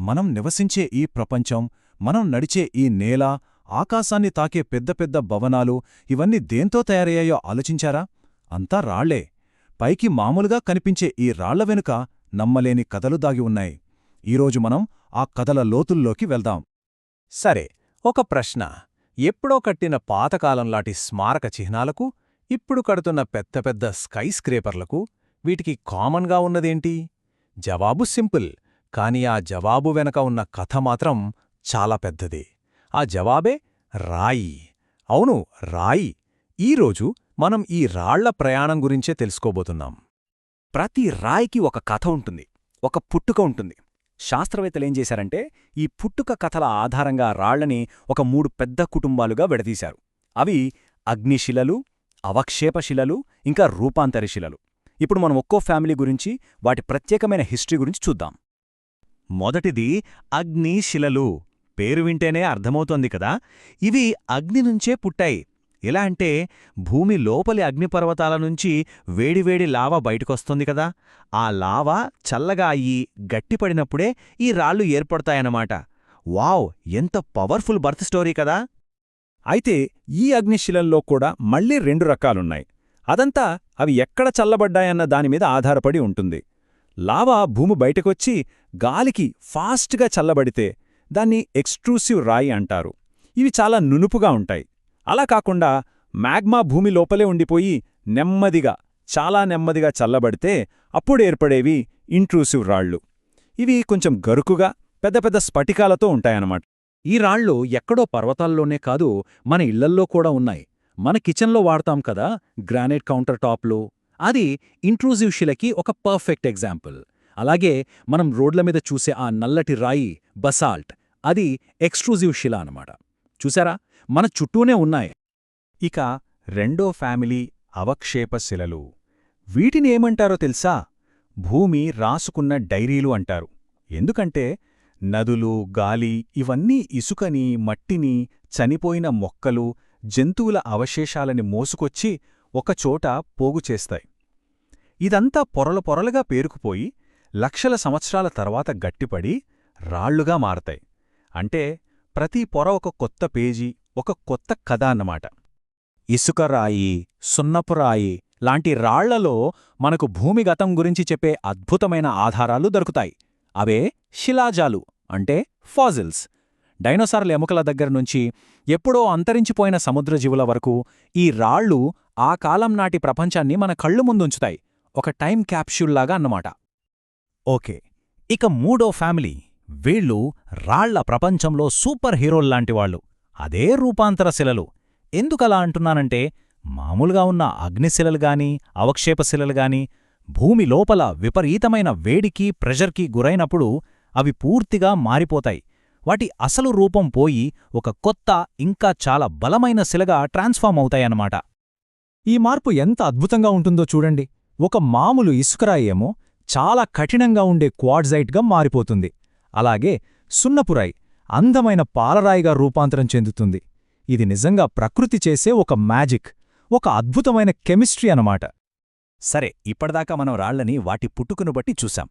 మనం నివసించే ఈ ప్రపంచం, మనం నడిచే ఈ నేల, ఆకాశాన్ని తాకే పెద్ద పెద్ద భవనాలు ఇవన్నీ దేంతో తయారయ్యాయో ఆలోచించారా? అంతా రాళ్లే. పైకి మామూలుగా కనిపించే ఈ రాళ్ల వెనుక నమ్మలేని కథలు దాగి ఉన్నాయి. ఈరోజు మనం ఆ కథల లోతుల్లోకి వెళ్దాం. సరే, ఒక ప్రశ్న. ఎప్పుడో కట్టిన పాతకాలంలాటి స్మారక చిహ్నాలకు, ఇప్పుడు కడుతున్న పెద్ద పెద్ద స్కై స్క్రేపర్లకు వీటికి కామన్గా ఉన్నదేంటి? జవాబు సింపుల్. కాని ఆ జవాబు వెనక ఉన్న కథ మాత్రం చాలా పెద్దదే. ఆ జవాబే రాయి. అవును, రాయి. ఈరోజు మనం ఈ రాళ్ల ప్రయాణం గురించే తెలుసుకోబోతున్నాం. ప్రతి రాయికి ఒక కథ ఉంటుంది, ఒక పుట్టుక ఉంటుంది. శాస్త్రవేత్తలేం చేశారంటే ఈ పుట్టుక కథల ఆధారంగా రాళ్లని ఒక 3 పెద్ద కుటుంబాలుగా విడదీశారు. అవి అగ్నిశిలలు, అవక్షేపశిలలు, ఇంకా రూపాంతర శిలలు. ఇప్పుడు మనం ఒక్కో ఫ్యామిలీ గురించి, వాటి ప్రత్యేకమైన హిస్టరీ గురించి చూద్దాం. మొదటిది అగ్నిశిలలు. పేరు వింటేనే అర్థమవుతోంది కదా, ఇవి అగ్ని నుంచే పుట్టాయి. ఎలా అంటే భూమి లోపలి అగ్నిపర్వతాల నుంచి వేడివేడి లావా బయటకొస్తుంది కదా, ఆ లావా చల్లగా అయ్యి గట్టిపడినప్పుడే ఈ రాళ్లు ఏర్పడతాయన్నమాట. వావ్, ఎంత పవర్ఫుల్ బర్త్ స్టోరీ కదా! అయితే ఈ అగ్నిశిలల్లో కూడా మళ్ళీ 2 రకాలున్నాయి. అదంతా అవి ఎక్కడ చల్లబడ్డాయన్న దానిమీద ఆధారపడి ఉంటుంది. లావా భూమి బయటకొచ్చి గాలికి ఫాస్ట్గా చల్లబడితే దాన్ని ఎక్స్ట్రూసివ్ రాయి అంటారు. ఇవి చాలా నునుపుగా ఉంటాయి. అలా కాకుండా మ్యాగ్మా భూమి లోపలే ఉండిపోయి నెమ్మదిగా, చాలా నెమ్మదిగా చల్లబడితే అప్పుడు ఏర్పడేవి ఇంట్రూసివ్ రాళ్ళు. ఇవి కొంచెం గరుకుగా, పెద్ద పెద్ద స్ఫటికాలతో ఉంటాయన్నమాట. ఈ రాళ్ళు ఎక్కడో పర్వతాల్లోనే కాదు, మన ఇళ్లల్లో కూడా ఉన్నాయి. మన కిచెన్లో వాడతాం కదా, గ్రానైట్ కౌంటర్ టాప్లు. అది ఇంట్రూజివ్ శిలకి ఒక పర్ఫెక్ట్ ఎగ్జాంపుల్. అలాగే మనం రోడ్ల మీద చూసే ఆ నల్లటి రాయి బసాల్ట్, అది ఎక్స్ట్రూజివ్ శిల అన్నమాట. చూసారా, మన చుట్టూనే ఉన్నాయి. ఇక రెండో ఫ్యామిలీ అవక్షేప శిలలు. వీటిని ఏమంటారో తెలుసా? భూమి రాసుకున్న డైరీలు అంటారు. ఎందుకంటే నదులు, గాలి ఇవన్నీ ఇసుకని, మట్టిని, చనిపోయిన మొక్కలు, జంతువుల అవశేషాలని మోసుకొచ్చి ఒకచోట పోగుచేస్తాయి. ఇదంతా పొరలు పొరలుగా పేరుకుపోయి లక్షల సంవత్సరాల తర్వాత గట్టిపడి రాళ్లుగా మారతాయి. అంటే ప్రతి పొర ఒక కొత్త పేజీ, ఒక కొత్త కథ అన్నమాట. ఇసుకరాయి, సున్నపురాయి లాంటి రాళ్లలో మనకు భూమి గతం గురించి చెప్పే అద్భుతమైన ఆధారాలు దొరుకుతాయి. అవే శిలాజాలు, అంటే ఫాజిల్స్. డైనోసార్ల ఎముకల దగ్గరనుంచి ఎప్పుడో అంతరించిపోయిన సముద్రజీవుల వరకు ఈ రాళ్ళు ఆ కాలం నాటి ప్రపంచాన్ని మన కళ్ళు ముందుంచుతాయి. ఒక టైం క్యాప్ష్యూల్లాగా అన్నమాట. ఓకే, ఇక మూడో ఫ్యామిలీ. వీళ్ళు రాళ్ల ప్రపంచంలో సూపర్ హీరోల్లాంటివాళ్లు. అదే రూపాంతర శిలలు. ఎందుకలా అంటున్నానంటే, మామూలుగా ఉన్న అగ్నిశిలలుగాని, అవక్షేపశిలలుగాని భూమి లోపల విపరీతమైన వేడికి, ప్రెషర్కి గురైనప్పుడు అవి పూర్తిగా మారిపోతాయి. వాటి అసలు రూపం పోయి ఒక కొత్త, ఇంకా చాలా బలమైన శిలగా ట్రాన్స్ఫార్మ్ అవుతాయన్నమాట. ఈ మార్పు ఎంత అద్భుతంగా ఉంటుందో చూడండి. ఒక మామూలు ఇసుకరాయి ఏమో చాలా కఠినంగా ఉండే క్వార్ట్జైట్గా మారిపోతుంది. అలాగే సున్నపురాయి అందమైన పాలరాయిగా రూపాంతరం చెందుతుంది. ఇది నిజంగా ప్రకృతి చేసే ఒక మ్యాజిక్, ఒక అద్భుతమైన కెమిస్ట్రీ అన్నమాట. సరే, ఇప్పటిదాకా మనం రాళ్లని వాటి పుట్టుకను బట్టి చూశాం.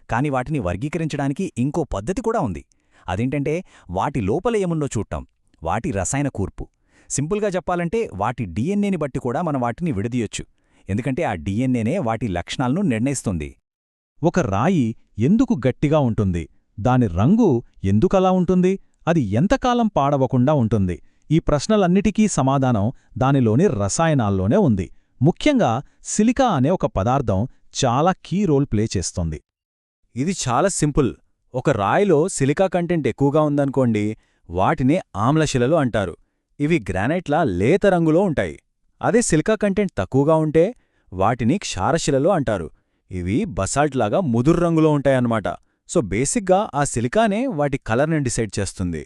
కాని వాటిని వర్గీకరించడానికి ఇంకో పద్ధతి కూడా ఉంది. అదేంటంటే వాటి లోపల ఏముందో చూడటం, వాటి రసాయన కూర్పు. సింపుల్గా చెప్పాలంటే వాటి డిఎన్ఏని బట్టి కూడా మనం వాటిని విడదీయొచ్చు. ఎందుకంటే ఆ డిఎన్ఏనే వాటి లక్షణాలను నిర్ణయిస్తుంది. ఒక రాయి ఎందుకు గట్టిగా ఉంటుంది? దాని రంగు ఎందుకలా ఉంటుంది? అది ఎంతకాలం పాడవకుండా ఉంటుంది? ఈ ప్రశ్నలన్నిటికీ సమాధానం దానిలోని రసాయనాల్లోనే ఉంది. ముఖ్యంగా సిలికా అనే ఒక పదార్థం చాలా కీ రోల్ ప్లే చేస్తోంది. ఇది చాలా సింపుల్. ఒక రాయిలో సిలికా కంటెంట్ ఎక్కువగా ఉందనుకోండి, వాటినే ఆమ్లశిలలు అంటారు. ఇవి గ్రానైట్లా లేత రంగులో ఉంటాయి. అదే సిలికా కంటెంట్ తక్కువగా ఉంటే వాటిని క్షారశిలలు అంటారు. ఇవి బసాల్ట్లాగా ముదురు రంగులో ఉంటాయన్నమాట. సో బేసిక్గా ఆ సిలికానే వాటి కలర్ని డిసైడ్ చేస్తుంది.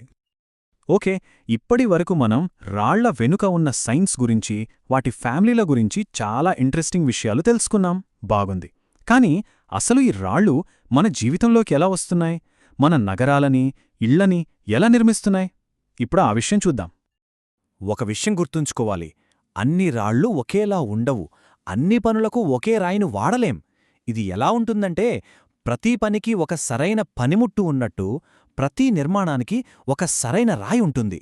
ఓకే, ఇప్పటి వరకు మనం రాళ్ల వెనుక ఉన్న సైన్స్ గురించి, వాటి ఫ్యామిలీల గురించి చాలా ఇంట్రెస్టింగ్ విషయాలు తెలుసుకున్నాం. బాగుంది. కానీ అసలు ఈ రాళ్ళు మన జీవితంలోకి ఎలా వస్తున్నాయి? మన నగరాలని, ఇళ్లని ఎలా నిర్మిస్తున్నాయి? ఇప్పుడు ఆ విషయం చూద్దాం. ఒక విషయం గుర్తుంచుకోవాలి, అన్ని రాళ్ళు ఒకేలా ఉండవు. అన్ని పనులకు ఒకే రాయిని వాడలేం. ఇది ఎలా ఉంటుందంటే, ప్రతి పనికి ఒక సరైన పనిముట్టు ఉన్నట్టు ప్రతి నిర్మాణానికి ఒక సరైన రాయి ఉంటుంది.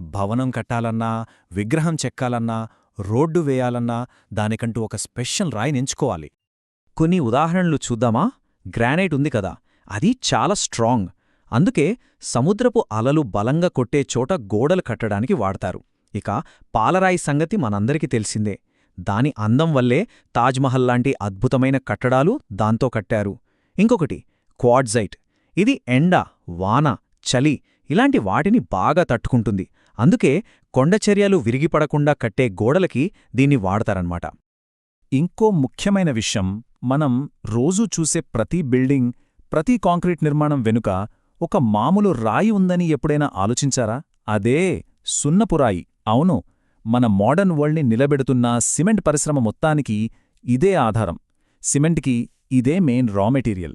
భవనం కట్టాలన్నా, విగ్రహం చెక్కాలన్నా, రోడ్డు వేయాలన్నా దానికంటూ ఒక స్పెషల్ రాయినెంచుకోవాలి. కొన్ని ఉదాహరణలు చూద్దామా? గ్రానైట్ ఉంది కదా, అది చాలా స్ట్రాంగ్. అందుకే సముద్రపు అలలు బలంగా కొట్టే చోట గోడలు కట్టడానికి వాడతారు. ఇక పాలరాయి సంగతి మనందరికీ తెలిసిందే. దాని అందం వల్లే తాజ్మహల్ లాంటి అద్భుతమైన కట్టడాలు దాంతో కట్టారు. ఇంకొకటి క్వార్ట్జైట్. ఇది ఎండ, వాన, చలి ఇలాంటి వాటిని బాగా తట్టుకుంటుంది. అందుకే కొండచర్యలు విరిగిపడకుండా కట్టే గోడలకి దీన్ని వాడతారన్నమాట. ఇంకో ముఖ్యమైన విషయం, మనం రోజూ చూసే ప్రతి బిల్డింగ్, ప్రతి కాంక్రీట్ నిర్మాణం వెనుక ఒక మామూలు రాయి ఉందని ఎప్పుడైనా ఆలోచించారా? అదే సున్నపురాయి. అవును, మన మోడర్న్ వరల్డ్ని నిలబెడుతున్న సిమెంట్ పరిశ్రమ మొత్తానికి ఇదే ఆధారం. సిమెంట్కి ఇదే మెయిన్ రా మెటీరియల్.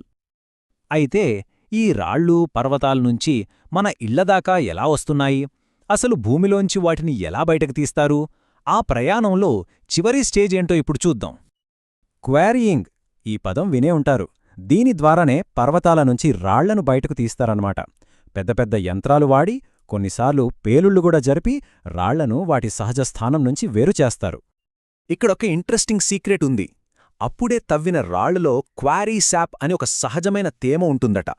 అయితే ఈ రాళ్ళు, పర్వతాల్నుంచి మన ఇళ్లదాకా ఎలా వస్తున్నాయి? అసలు భూమిలోంచి వాటిని ఎలా బయటకు తీస్తారు? ఆ ప్రయాణంలో చివరి స్టేజ్ ఏంటో ఇప్పుడు చూద్దాం. క్వారీయింగ్. ఈ పదం వినే ఉంటారు. దీని ద్వారానే పర్వతాల నుంచి రాళ్లను బయటకు తీస్తారన్నమాట. పెద్ద పెద్ద యంత్రాలు వాడి, కొన్నిసార్లు పేలుళ్లు కూడా జరిపి రాళ్లను వాటి సహజ స్థానం నుంచి వేరుచేస్తారు. ఇక్కడొక ఇంట్రెస్టింగ్ సీక్రెట్ ఉంది. అప్పుడే తవ్విన రాళ్లలో క్వారీ శాప్ అని ఒక సహజమైన తేమ ఉంటుందట.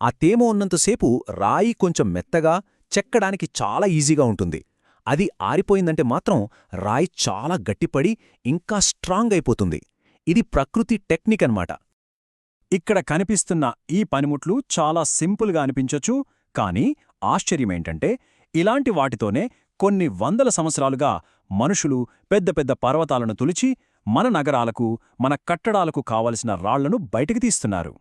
ఆ తేమ ఉన్నంతసేపు రాయి కొంచెం మెత్తగా, చెక్కడానికి చాలా ఈజీగా ఉంటుంది. అది ఆరిపోయిందంటే మాత్రం రాయి చాలా గట్టిపడి ఇంకా స్ట్రాంగ్ అయిపోతుంది. ఇది ప్రకృతి టెక్నిక్ అన్నమాట. ఇక్కడ కనిపిస్తున్న ఈ పనిముట్లు చాలా సింపుల్గా అనిపించొచ్చు, కానీ ఆశ్చర్యమేంటంటే ఇలాంటి వాటితోనే కొన్ని వందల సంవత్సరాలుగా మనుషులు పెద్ద పెద్ద పర్వతాలను తులిచి మన నగరాలకు, మన కట్టడాలకు కావలసిన రాళ్లను బయటికి తీస్తున్నారు.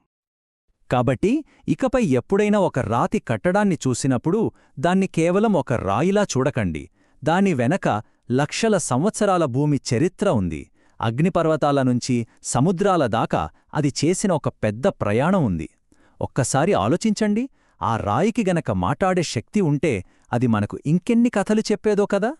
కాబట్టి ఇకపై ఎప్పుడైనా ఒక రాతి కట్టడాన్ని చూసినప్పుడు దాన్ని కేవలం ఒక రాయిలా చూడకండి. దాని వెనక లక్షల సంవత్సరాల భూమి చరిత్ర ఉంది. అగ్నిపర్వతాల నుంచి సముద్రాల దాకా అది చేసిన ఒక పెద్ద ప్రయాణం ఉంది. ఒక్కసారి ఆలోచించండి, ఆ రాయికి గనక మాటాడే శక్తి ఉంటే అది మనకు ఇంకెన్ని కథలు చెప్పేదో కదా.